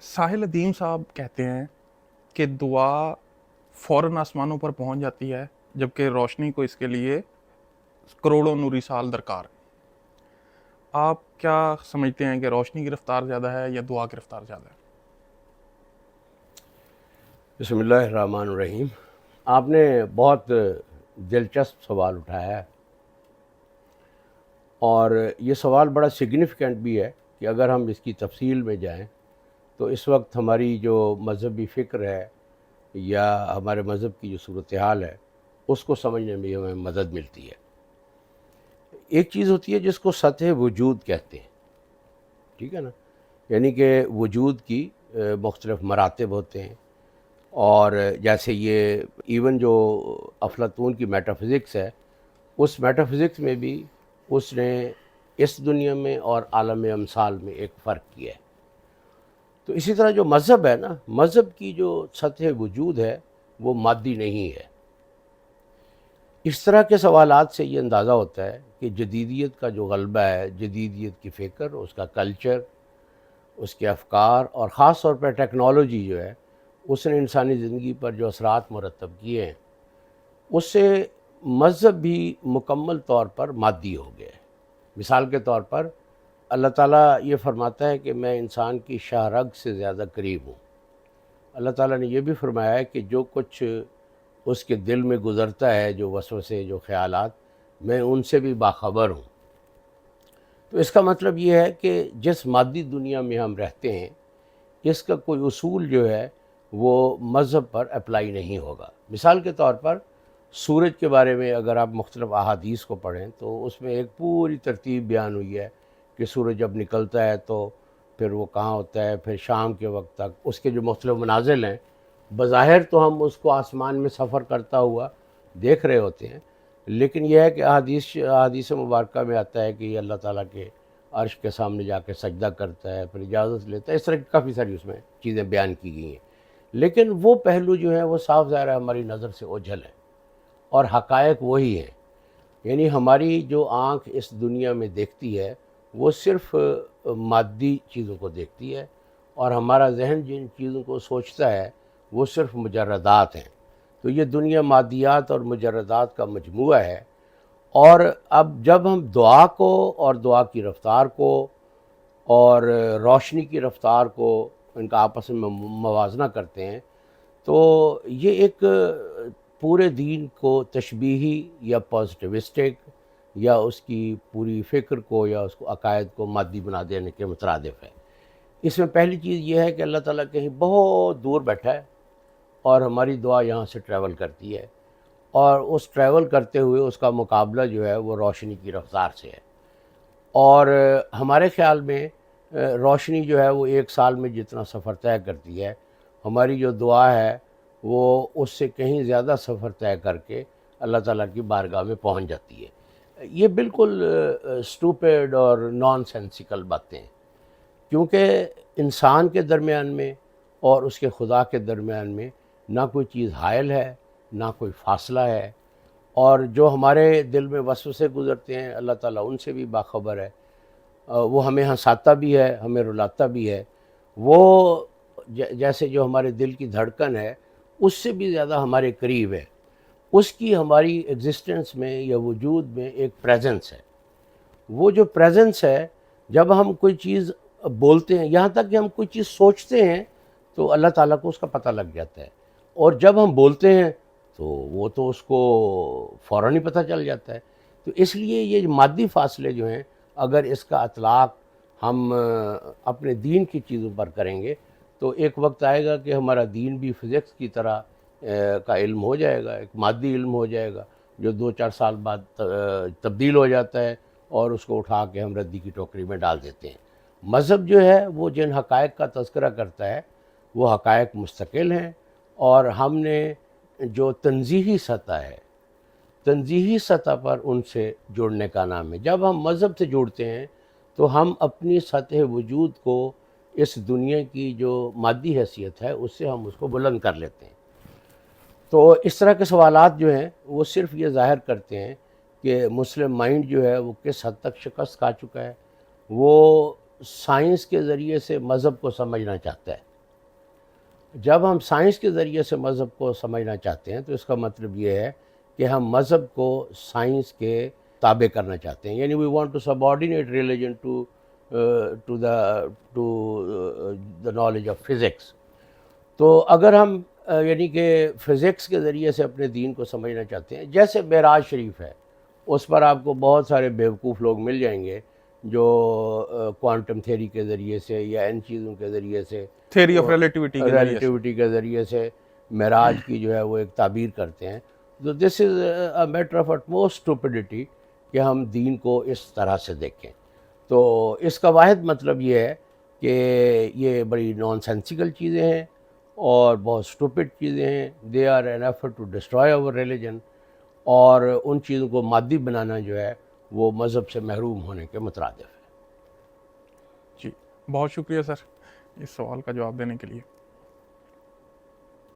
साहिल अदीम साहब कहते हैं कि दुआ फ़ौरन आसमानों पर पहुंच जाती है, जबकि रोशनी को इसके लिए करोड़ों नूरी साल दरकार है। आप क्या समझते हैं कि रोशनी की रफ्तार ज़्यादा है या दुआ की रफ्तार ज़्यादा है? बिस्मिल्लाहिर्रहमानिर्रहीम। आपने बहुत दिलचस्प सवाल उठाया है और ये सवाल बड़ा सिग्निफिकेंट भी है कि अगर हम इसकी तफसील में जाएं तो इस वक्त हमारी जो मज़हबी फ़िक्र है या हमारे मज़हब की जो सूरत हाल है उसको समझने में हमें मदद मिलती है। एक चीज़ होती है जिसको सतह वजूद कहते हैं, ठीक है ना, यानी कि वजूद की मुख्तलिफ़ मरातब होते हैं। और जैसे ये इवन जो अफलातून की मेटाफिज़िक्स है, उस मेटाफिज़िक्स में भी उसने इस दुनिया में और आलम अमसाल में एक फ़र्क किया है। तो इसी तरह जो मज़हब है ना, मज़हब की जो सतह वजूद है वो मादी नहीं है। इस तरह के सवालात से ये अंदाज़ा होता है कि जदीदियत का जो गलबा है, जदीदियत की फ़िक्र, उसका कल्चर, उसके अफ़कार और ख़ास तौर पर टेक्नोलॉजी जो है उसने इंसानी ज़िंदगी पर जो असरात मुरतब किए हैं, उससे मज़हब भी मुकम्मल तौर पर मादी हो गया है। मिसाल के तौर पर अल्लाह ताला ये फ़रमाता है कि मैं इंसान की शाह रग से ज़्यादा करीब हूँ। अल्लाह ताला ने यह भी फ़रमाया है कि जो कुछ उसके दिल में गुज़रता है, जो वसवसे, जो ख़यालात, मैं उनसे भी बाख़बर हूँ। तो इसका मतलब ये है कि जिस मादी दुनिया में हम रहते हैं, इसका कोई उसूल जो है वो मज़हब पर अप्लाई नहीं होगा। मिसाल के तौर पर सूरज के बारे में अगर आप मुख्तलिफ़ अहादीस को पढ़ें तो उसमें एक पूरी तरतीब बयान हुई है कि सूरज जब निकलता है तो फिर वो कहाँ होता है, फिर शाम के वक्त तक उसके जो मुख्तलिफ़ मनाज़िल हैं, बज़ाहिर तो हम उसको आसमान में सफ़र करता हुआ देख रहे होते हैं, लेकिन यह है कि अहादीस मुबारका में आता है कि ये अल्लाह ताला के अर्श के सामने जाके सजदा करता है, फिर इजाज़त लेता है। इस तरह की काफ़ी सारी उसमें चीज़ें बयान की गई हैं, लेकिन वो पहलू जो है वो साफ ज़ाहिर है हमारी नज़र से ओझल है और हक़ायक़ वही हैं। यानी हमारी जो आँख इस दुनिया में देखती है वो सिर्फ़ मादी चीज़ों को देखती है और हमारा ज़हन जिन चीज़ों को सोचता है वो सिर्फ़ मुजर्रदात हैं। तो ये दुनिया मादियात और मुजर्रदात का मजमूआ है। और अब जब हम दुआ को और दुआ की रफ़्तार को और रोशनी की रफ़्तार को इनका आपस में मवाज़ना करते हैं तो ये एक पूरे दीन को तशबीही या पॉजिटिविस्टिक या उसकी पूरी फ़िक्र को या उसको अकायद को मादी बना देने के मुतरादिफ़ है। इसमें पहली चीज़ ये है कि अल्लाह ताला कहीं बहुत दूर बैठा है और हमारी दुआ यहाँ से ट्रैवल करती है और उस ट्रैवल करते हुए उसका मुकाबला जो है वो रोशनी की रफ़्तार से है। और हमारे ख़्याल में रोशनी जो है वो एक साल में जितना सफ़र तय करती है, हमारी जो दुआ है वो उससे कहीं ज़्यादा सफ़र तय करके अल्लाह ताला की बारगाह में पहुंच जाती है। ये बिल्कुल स्टूपिड और नॉनसेंसिकल बातें हैं, क्योंकि इंसान के दरमियान में और उसके खुदा के दरमियान में ना कोई चीज़ हायल है, ना कोई फ़ासला है। और जो हमारे दिल में वसवसे गुज़रते हैं अल्लाह ताला उनसे भी बाखबर है। वो हमें हंसाता भी है, हमें रुलाता भी है। वो जैसे जो हमारे दिल की धड़कन है उससे भी ज़्यादा हमारे करीब है। उसकी हमारी एग्जिस्टेंस में या वजूद में एक प्रेजेंस है। वो जो प्रेजेंस है, जब हम कोई चीज़ बोलते हैं, यहाँ तक कि हम कोई चीज़ सोचते हैं तो अल्लाह ताला को उसका पता लग जाता है, और जब हम बोलते हैं तो वो तो उसको फ़ौरन ही पता चल जाता है। तो इसलिए ये मादी फ़ासले जो हैं, अगर इसका इतलाक़ हम अपने दीन की चीज़ों पर करेंगे तो एक वक्त आएगा कि हमारा दीन भी फ़िज़िक्स की तरह का इल्म हो जाएगा, एक मादी इल्म हो जाएगा जो 2-4 साल बाद तब्दील हो जाता है और उसको उठा के हम रद्दी की टोकरी में डाल देते हैं। मज़हब जो है वो जिन हक़ायक़ का तज़किरा करता है वो हक़ायक़ मुस्तकिल हैं, और हमने जो तंज़ीही सतह है, तंज़ीही सतह पर उनसे जुड़ने का नाम है। जब हम मज़हब से जुड़ते हैं तो हम अपनी सतह वजूद को इस दुनिया की जो मादी हैसियत है उससे हम उसको बुलंद कर लेते हैं। तो इस तरह के सवालात जो हैं वो सिर्फ़ ये ज़ाहिर करते हैं कि मुस्लिम माइंड जो है वो किस हद तक शिकस्त खा चुका है। वो साइंस के ज़रिए से मज़हब को समझना चाहता है। جب ہم سائنس کے ذریعے سے مذہب کو سمجھنا چاہتے ہیں تو اس کا مطلب یہ ہے کہ ہم مذہب کو سائنس کے تابع کرنا چاہتے ہیں، یعنی we want to subordinate religion to the knowledge of physics. تو اگر ہم یعنی کہ فزکس کے ذریعے سے اپنے دین کو سمجھنا چاہتے ہیں، جیسے معراج شریف ہے، اس پر آپ کو بہت سارے بیوقوف لوگ مل جائیں گے جو کوانٹم تھیوری کے ذریعے سے یا ان چیزوں کے ذریعے سے، تھیوری آف ریلیٹیوٹی کے ذریعے سے. ریلیٹیوٹی کے ذریعے سے معراج کی جو ہے وہ ایک تعبیر کرتے ہیں. تو this is a matter of utmost stupidity کہ ہم دین کو اس طرح سے دیکھیں. تو اس کا واحد مطلب یہ ہے کہ یہ بڑی نان سینسیکل چیزیں ہیں اور بہت اسٹوپڈ چیزیں ہیں. They are an effort to destroy our religion, اور ان چیزوں کو مادی بنانا جو ہے وہ مذہب سے محروم ہونے کے مترادف ہے. جی بہت شکریہ سر اس سوال کا جواب دینے کے لیے.